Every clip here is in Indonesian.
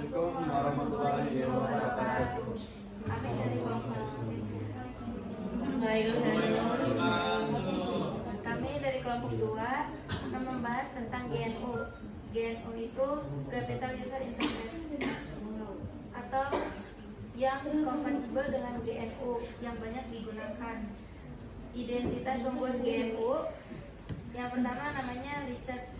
Assalamualaikum warahmatullahi wabarakatuh. Kami dari kelompok Kami dari kelompok 2 akan membahas tentang GNU. GNU itu Graphical User Interface atau yang kompatibel dengan GNU yang banyak digunakan. Identitas pembuat GNU yang pertama namanya Richard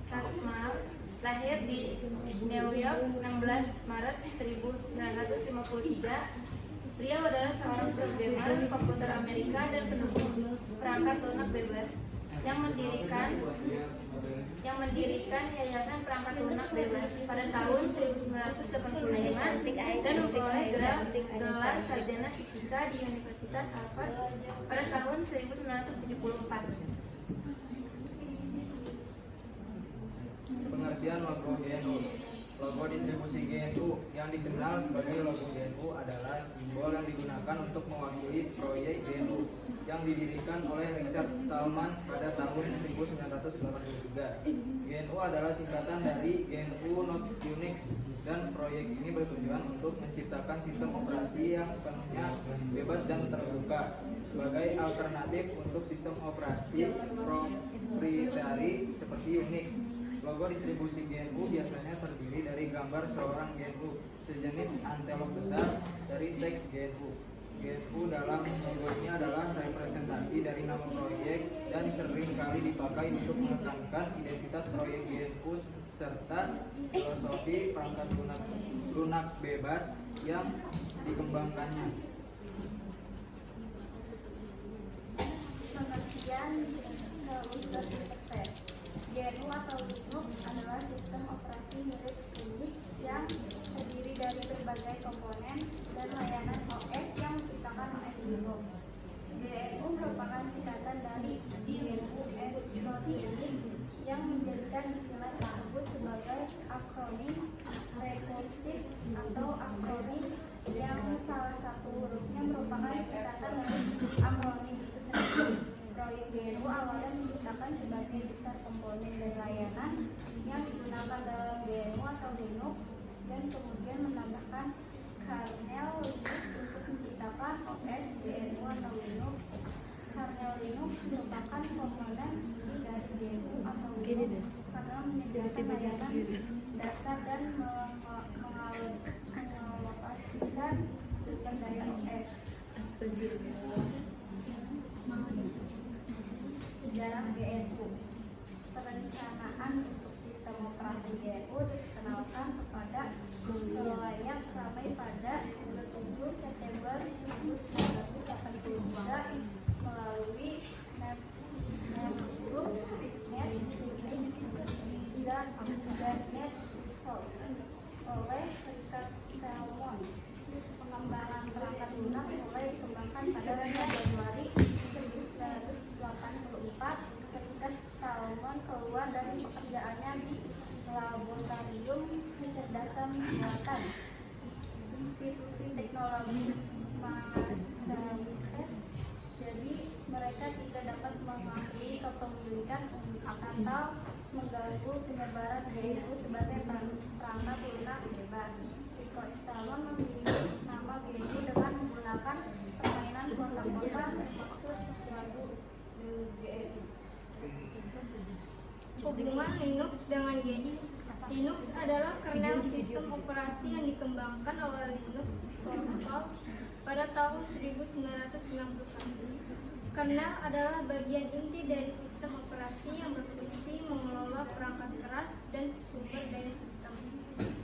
Saltman, lahir di New York 16 Maret 1953. Beliau adalah seorang programmer komputer Amerika dan pendukung perangkat lunak bebas yang mendirikan Yayasan Perangkat Lunak Bebas pada tahun 1985 dan memperoleh gelar sarjana fisika di Universitas Harvard pada tahun 1974. Pengertian logo GNU. Logo distribusi GNU yang dikenal sebagai logo GNU adalah simbol yang digunakan untuk mewakili proyek GNU yang didirikan oleh Richard Stallman pada tahun 1983. GNU adalah singkatan dari GNU Not Unix dan proyek ini bertujuan untuk menciptakan sistem operasi yang sepenuhnya bebas dan terbuka sebagai alternatif untuk sistem operasi proprietari seperti Unix. Logo distribusi GNU biasanya terdiri dari gambar seorang GNU sejenis antelop besar dari teks GNU. GNU dalam logo ini adalah representasi dari nama proyek dan sering kali dipakai untuk menekankan identitas proyek GNU serta filosofi perangkat lunak bebas yang dikembangkannya. Pengertian user interface. GNU atau Linux adalah sistem operasi milik Unix yang terdiri dari berbagai komponen dan layanan OS yang menciptakan OS Linux. GNU merupakan singkatan dari GNU/Unix yang menjadikan istilah tersebut sebagai akronim rekursif atau akronim yang salah satu hurufnya merupakan singkatan dari akronim itu sendiri. Proyek GNU awalnya menciptakan sebagai besar komponen dan layanan yang digunakan dalam GNU atau Linux dan kemudian menambahkan kernel Linux untuk menciptakan OS GNU atau Linux. Kernel Linux merupakan komponen dari GNU atau Linux karena menyediakan layanan dasar dan mengalokasikan sumber daya OS. Sejarah GNU. Perencanaan untuk sistem operasi GNU dikenalkan kepada khalayak ramai pada 27 September 1983 melalui Netsgroup, NetUnix, dan NetSource oleh Richard Stallman. Pengembangan perangkat lunak mulai dikembangkan pada Januari 1984 ketika Stallman keluar dari pekerjaannya di Laboratorium Kecerdasan Buatan Institusi Teknologi Massachusetts. Jadi mereka tidak dapat mengakui kepemilikan atau mengganggu penyebaran GNU sebagai perangkat lunak bebas. Richard Stallman memilih nama GNU dengan menggunakan permainan kotak-kotak bermaksud lagu GNU. Hubungan Linux dengan GNU. Linux adalah kernel sistem operasi yang dikembangkan oleh Linux Torvalds pada tahun 1991. Kernel adalah bagian inti dari sistem operasi yang berfungsi mengelola perangkat keras dan sumber daya sistem.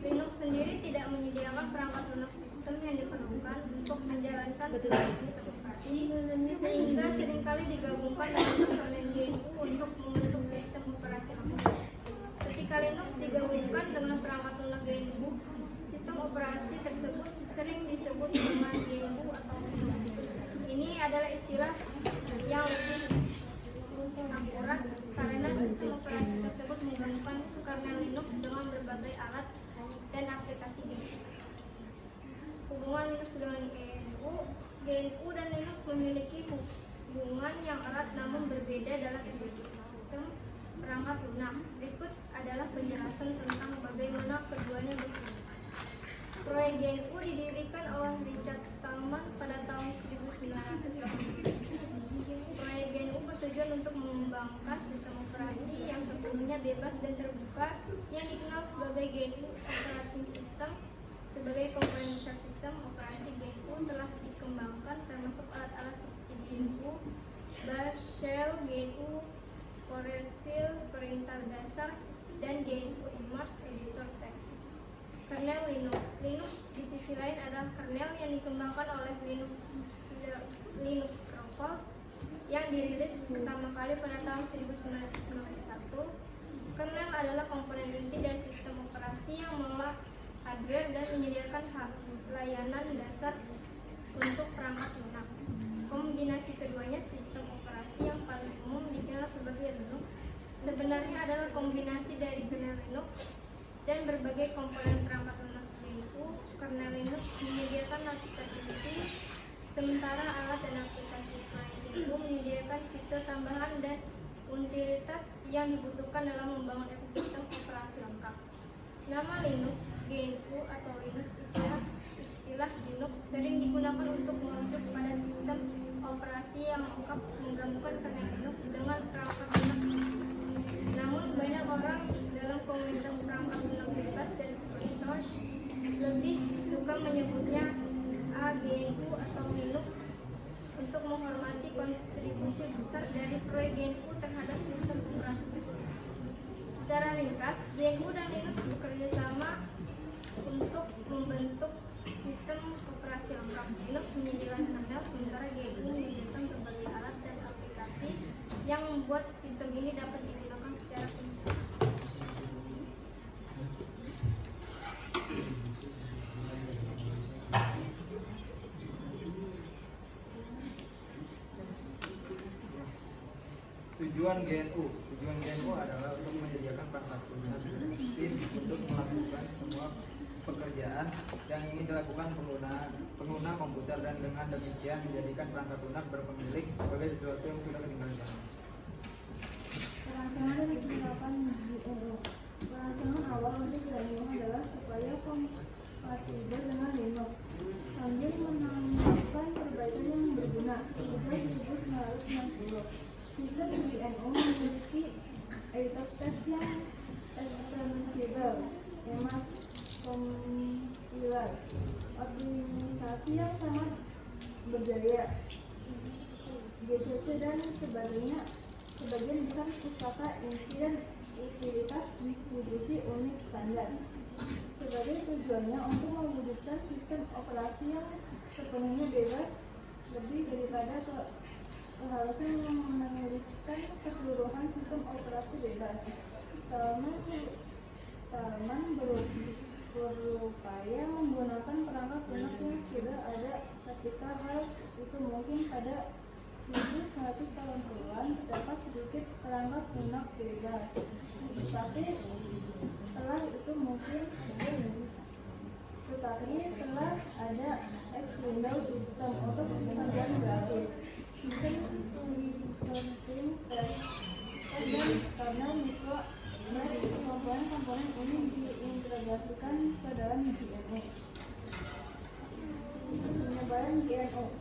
Linux sendiri tidak menyediakan perangkat lunak sistem yang diperlukan untuk menjalankan seluruh sistem operasi, sehingga seringkali digabungkan dengan komponen GNU untuk membentuk sistem operasi apapun. Ketika Linux digabungkan dengan perangkat lunak GNU, sistem operasi tersebut sering disebut dengan GNU atau Linux. Ini adalah istilah yang lebih akurat karena sistem operasi tersebut menggabungkan kernel Linux dengan berbagai alat dan aplikasi GNU. Hubungan Linux dengan GNU dan Linux memiliki hubungan yang erat namun berbeda dalam ekosistem perangkat lunak. Berikut adalah penjelasan tentang bagaimana Proyek GNU didirikan oleh Richard Stallman pada tahun 1980. Proyek GNU bertujuan untuk mengembangkan sistem operasi yang sepenuhnya bebas dan terbuka yang dikenal sebagai GNU Operating System. Sebagai komponen besar sistem operasi GNU telah dikembangkan termasuk alat-alat seperti GNU Bash, Shell, GNU PowerShell, perintah dasar, dan GNU Emacs editor text. Kernel Linux. Linux di sisi lain adalah kernel yang dikembangkan oleh Linux Torvalds yang dirilis pertama kali pada tahun 1991. Kernel adalah komponen inti dari sistem operasi yang mengolah hardware dan menyediakan layanan dasar untuk perangkat lunak. Kombinasi keduanya, sistem operasi yang paling umum dikenal sebagai Linux, sebenarnya adalah kombinasi dari kernel Linux dan berbagai komponen perangkat lunak GNU. Kernel Linux menyediakan lapis tertentu, sementara alat dan aplikasi selain GNU menyediakan fitur tambahan dan utilitas yang dibutuhkan dalam membangun ekosistem operasi lengkap. Nama Linux, GNU atau Linux istilah Linux sering digunakan untuk merujuk pada sistem operasi yang lengkap menggabungkan kernel Linux dengan perangkat lunak. Namun banyak orang dalam komunitas perangkat lunak bebas dan open source lebih suka menyebutnya GNU atau Linux untuk menghormati kontribusi besar dari proyek GNU terhadap sistem operasi tersebut. Secara ringkas, GNU dan Linux bekerja sama untuk membentuk sistem operasi lengkap. Linux menyediakan kernel, sementara GNU menyediakan berbagai alat dan aplikasi yang membuat sistem ini dapat digunakan secara fungsional. Tujuan GNU adalah untuk menyediakan perangkat lunak gratis untuk melakukan semua pekerjaan yang ingin dilakukan pengguna komputer, dan dengan demikian menjadikan perangkat lunak berpemilik sebagai sesuatu yang sudah ketinggalan zaman. Perancangan dan penerapan GNU. Perancangan awal untuk GNU adalah supaya kompatibel dengan Linux sambil menambahkan perbaikan yang berguna. Sejak 1990, sistem GNU memiliki editor teks yang ekstensibel, Emacs compiler, optimisasi yang sangat berjaya, GCC dan sebagainya. Sebagian besar pustaka inti dan utilitas distribusi Unix standar. Sebagai tujuannya untuk mewujudkan sistem operasi yang sepenuhnya bebas, lebih daripada keharusan menuliskan keseluruhan sistem operasi bebas. Stallman berupaya menggunakan perangkat lunak yang sudah ada ketika hal itu mungkin pada 1980-an terdapat sedikit perangkat lunak bebas, tetapi telah ada X-Window System untuk penunjang grafis, sistem printing dan kernel mikro. Komponen ini diintegrasikan ke dalam GNU. Penyebaran GNU.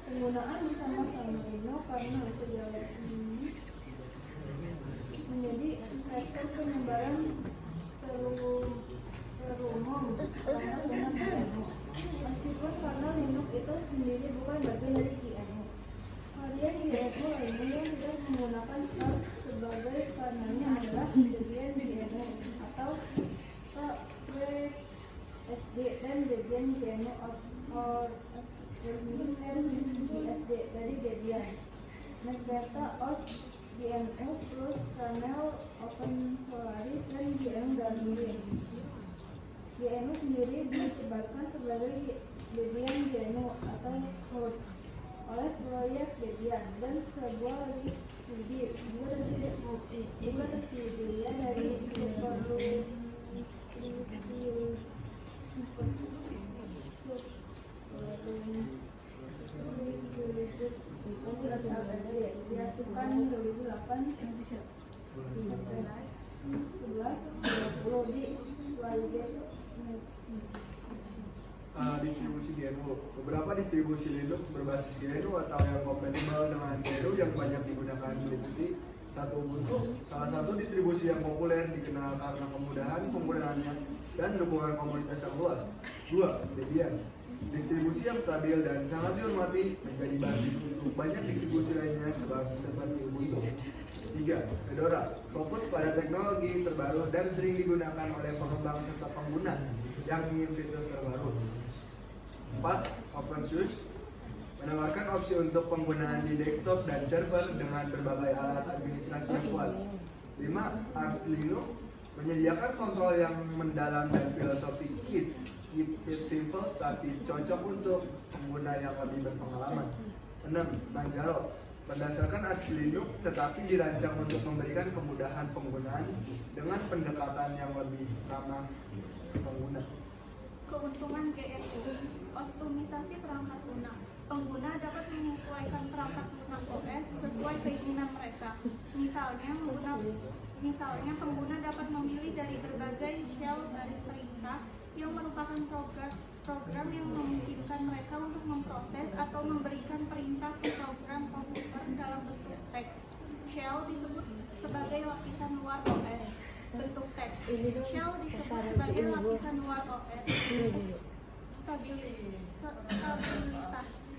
Penggunaan bersama-sama GNU karena sejauh ini menjadi vektor penyebaran terumum karena dengan GNU. Meskipun karena Linux itu sendiri bukan bagian dari GNU, varian GNU lainnya yang sudah menggunakan Arch sebagai kernelnya adalah Debian GNU atau SD dan Debian GNU SD dari Debian. Megdata OS GNU plus kernel Open Solaris dan GNU Darwin. GNU sendiri disebarkan sebagai Debian GNU atau Code oleh proyek Debian, dan sebuah link CD juga tersedia dari dihasilkan 2008 11 20 di Distribusi GNU. Beberapa distribusi Linux berbasis GNU atau yang kompatibel dengan GNU yang banyak digunakan meliputi 1. Ubuntu, salah satu distribusi yang populer dikenal karena kemudahan penggunaannya dan dukungan komunitas yang luas. 2. Debian, distribusi yang stabil dan sangat dihormati, menjadi basis untuk banyak distribusi lainnya seperti Ubuntu. 3. Fedora, fokus pada teknologi terbaru dan sering digunakan oleh pengembang serta pengguna yang ingin fitur terbaru. 4. OpenSUSE, menawarkan opsi untuk penggunaan di desktop dan server dengan berbagai alat administrasi yang kuat. 5. Arch Linux, menyediakan kontrol yang mendalam dan filosofi KISS, keep it simple tapi cocok untuk pengguna yang lebih berpengalaman. 6. Manjaro, berdasarkan Arch Linux tetapi dirancang untuk memberikan kemudahan penggunaan dengan pendekatan yang lebih ramah pengguna. Keuntungan GNU, kostumisasi perangkat lunak. Pengguna dapat menyesuaikan perangkat lunak OS sesuai keinginan mereka. Misalnya pengguna dapat memilih dari berbagai shell baris perintah yang merupakan program yang memungkinkan mereka untuk memproses atau memberikan perintah ke program komputer dalam bentuk teks. Shell disebut sebagai lapisan luar OS. Bentuk teks. Shell disebut sebagai lapisan luar OS. Stabilitas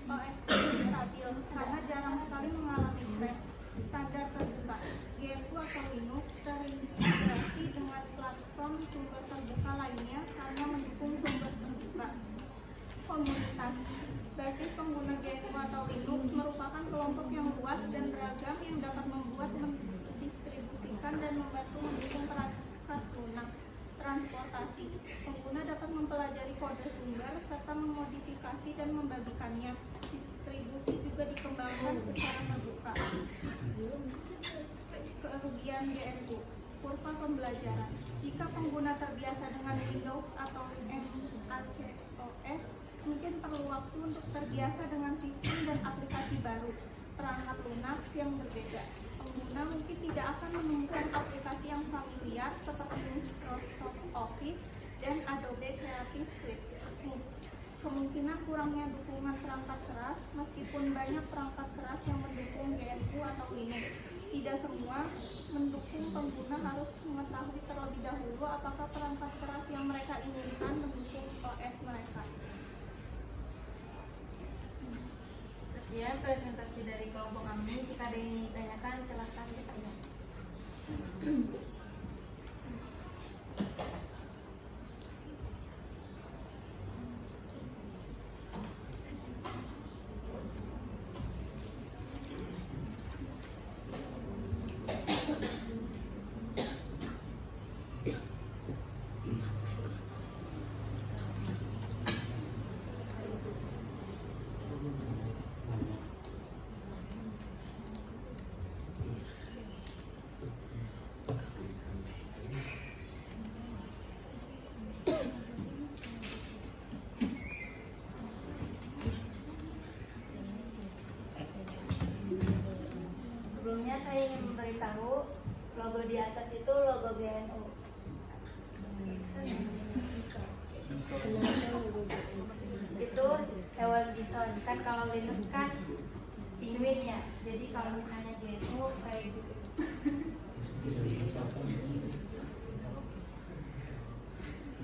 OS stabil karena jarang sekali mengalami crash. Standar terbuka. GNU atau Linux terintegrasi dengan platform sumber terbuka lainnya karena mendukung sumber terbuka. Komunitas. Basis pengguna GNU atau Linux merupakan kelompok yang luas dan beragam yang dapat membuat, mendistribusikan dan membantu mendukung perangkat lunak. Transportasi. Pengguna dapat mempelajari kode sumber serta memodifikasi dan membagikannya. Distribusi juga dikembangkan secara terbuka. Kerugian GNU. Kurva pembelajaran. Jika pengguna terbiasa dengan Windows atau macOS, mungkin perlu waktu untuk terbiasa dengan sistem dan aplikasi baru perangkat lunak yang berbeda. Pengguna mungkin tidak akan menemukan aplikasi yang familiar seperti Microsoft Office dan Adobe Creative Suite. Kemungkinan kurangnya dukungan perangkat keras, meskipun banyak perangkat keras yang mendukung GNU atau Linux. Tidak semua mendukung. Pengguna harus mengetahui terlebih dahulu apakah perangkat keras yang mereka inginkan mendukung OS mereka. Sekian presentasi dari kelompok kami. Jika ada yang ingin ditanyakan, silakan ditanya. Sebelumnya saya ingin memberitahu logo di atas itu logo GNU. Itu hewan bison, kan kalau Linux kan penguin ya. Jadi kalau misalnya GNU kayak gitu.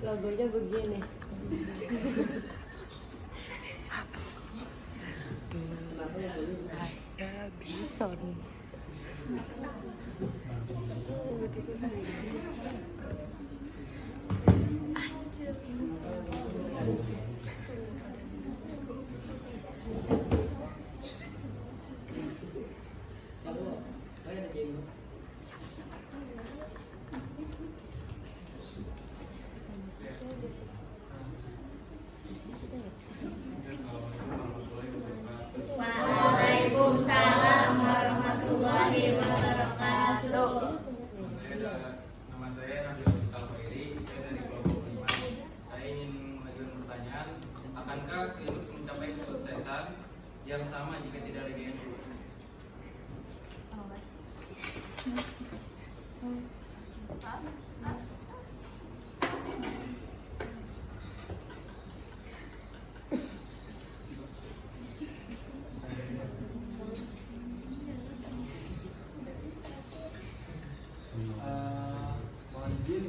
Logonya begini. Ada bison. Waalaikumsalam warahmatullahi wabarakatuh. Nama saya Nabil Talfairi, saya dari kelompok 5. Saya ingin mengajukan pertanyaan, akankah Linux mencapai kesuksesan yang sama jika tidak ada GNU?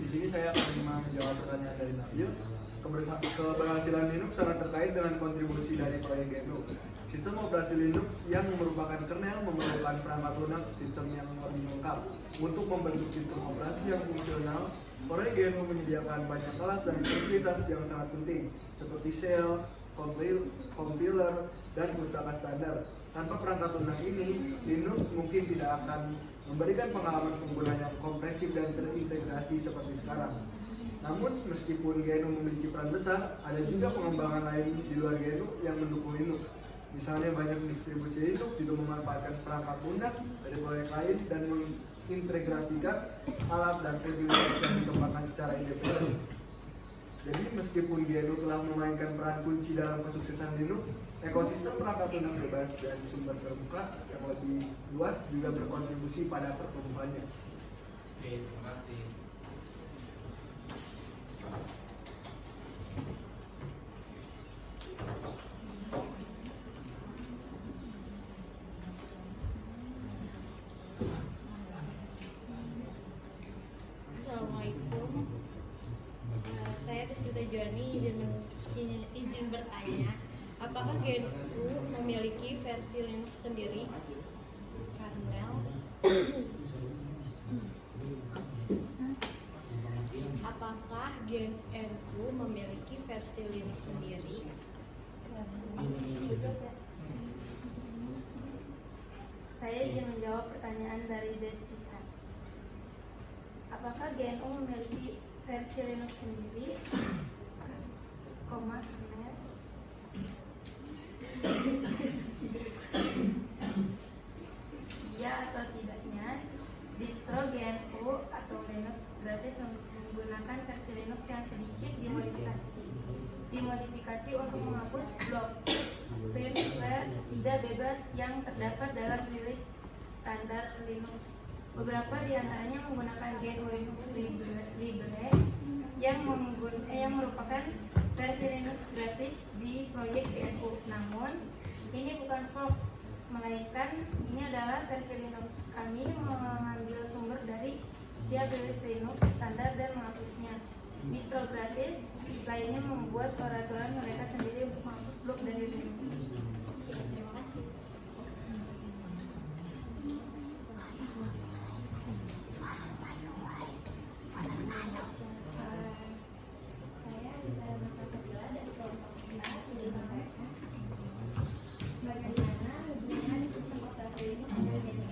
Di sini saya akan menjawab pertanyaan dari Nabil. Keberhasilan Linux sangat terkait dengan kontribusi dari proyek GNU. Sistem operasi Linux yang merupakan kernel memerlukan perangkat lunak sistem yang lebih lengkap. Untuk membentuk sistem operasi yang fungsional, proyek GNU menyediakan banyak alat dan fasilitas yang sangat penting, seperti shell, compiler, dan pustaka standar. Tanpa perangkat lunak ini, Linux mungkin tidak akan memberikan pengalaman pengguna yang kompresif dan terintegrasi seperti sekarang. Namun, meskipun GNU memiliki peran besar, ada juga pengembangan lain di luar GNU yang mendukung Linux. Misalnya banyak distribusi Linux juga memanfaatkan perangkat lunak dari proyek lain dan mengintegrasikan alat dan fasilitas yang dikembangkan secara independen. Jadi meskipun GNU telah memainkan peran kunci dalam kesuksesan Linux, ekosistem perangkat lunak bebas dan sumber terbuka yang lebih luas juga berkontribusi pada pertumbuhannya. Oke, terima kasih. Assalamualaikum. Saya Sisita Juani izin bertanya, apakah GNU memiliki versi Linux sendiri? Kernel. Apakah GNU memiliki versi Linux sendiri? Saya izin menjawab pertanyaan dari Destika. Apakah GNU memiliki versi Linux sendiri? Kernel. Iya atau tidaknya, distro GNU atau Linux gratis menggunakan versi Linux yang sedikit dimodifikasi untuk menghapus blok firmware tidak bebas yang terdapat dalam rilis standar Linux. Beberapa di antaranya menggunakan GNU Linux Libre yang merupakan versi Linux gratis di proyek GNU. Namun, ini bukan fork, melainkan ini adalah versi Linux. Kami mengambil sumber dari setiap rilis Linux standar dan menghapusnya. Distro gratis lainnya membuat peraturan mereka sendiri untuk menghapus blok dari Linux. Terima kasih. Saya bisa berkata dari kelompok kita menyampaikan bagaimana hubungan sistem operasi Linux dengan GNU.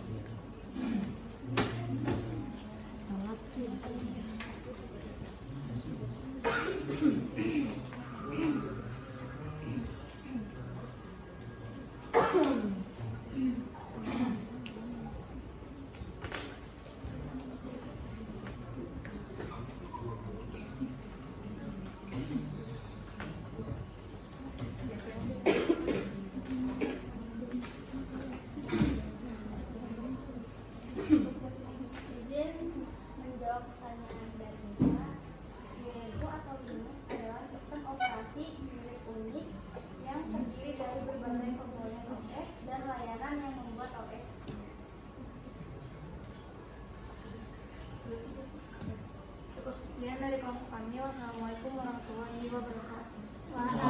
Izin menjawab pertanyaan dari Nisa. GNU atau Linux adalah sistem operasi milik unik yang terdiri dari berbagai komponen OS dan layanan yang membuat OS. Cukup sekian dari kelompok kami. Wassalamualaikum warahmatullahi wabarakatuh.